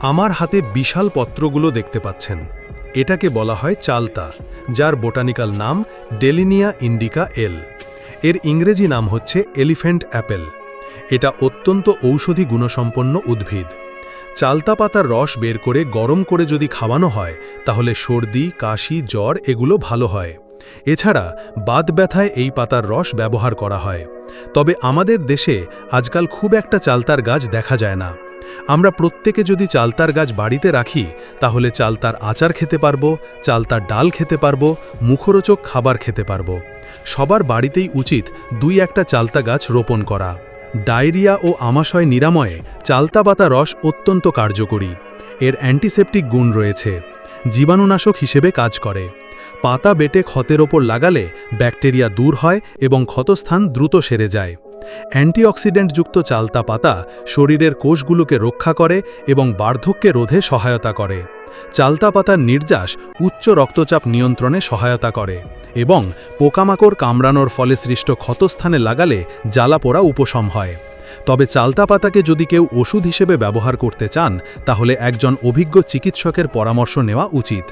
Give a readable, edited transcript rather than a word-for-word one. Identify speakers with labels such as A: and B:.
A: আমার হাতে বিশাল পত্রগুলো দেখতে পাচ্ছেন। এটাকে বলা হয় চালতা, যার বোটানিক্যাল নাম ডেলিনিয়া ইন্ডিকা এল। এর ইংরেজি নাম হচ্ছে এলিফ্যান্ট অ্যাপেল। এটা অত্যন্ত ঔষধি গুণসম্পন্ন উদ্ভিদ। চালতা পাতার রস বের করে গরম করে যদি খাওয়ানো হয় তাহলে সর্দি, কাশি, জ্বর এগুলো ভালো হয়। এছাড়া বাত ব্যথায় এই পাতার রস ব্যবহার করা হয়। তবে আমাদের দেশে আজকাল খুব একটা চালতার গাছ দেখা যায় না। আমরা প্রত্যেকে যদি চালতার গাছ বাড়িতে রাখি তাহলে চালতার আচার খেতে পারবো, চালতার ডাল খেতে পারবো, মুখরোচক খাবার খেতে পারবো। সবার বাড়িতেই উচিত 2-1টা চালতা গাছ রোপণ করা। ডায়রিয়া ও আমাশয় নিরাময়ে চালতা পাতা রস অত্যন্ত কার্যকরী। এর অ্যান্টিসেপটিক গুণ রয়েছে, জীবাণুনাশক হিসেবে কাজ করে। পাতা বেটে ক্ষতের ওপর লাগালে ব্যাকটেরিয়া দূর হয় এবং ক্ষতস্থান দ্রুত সেরে যায়। অ্যান্টিঅক্সিডেন্টযুক্ত চালতা পাতা শরীরের কোষগুলোকে রক্ষা করে এবং বার্ধক্যে রোধে সহায়তা করে। চালতা পাতার নির্যাস উচ্চ রক্তচাপ নিয়ন্ত্রণে সহায়তা করে এবং পোকামাকড় কামড়ানোর ফলে সৃষ্ট ক্ষতস্থানে লাগালে জ্বালাপোড়া উপশম হয়। তবে চালতা পাতাকে যদি কেউ ওষুধ হিসেবে ব্যবহার করতে চান তাহলে একজন অভিজ্ঞ চিকিৎসকের পরামর্শ নেওয়া উচিত।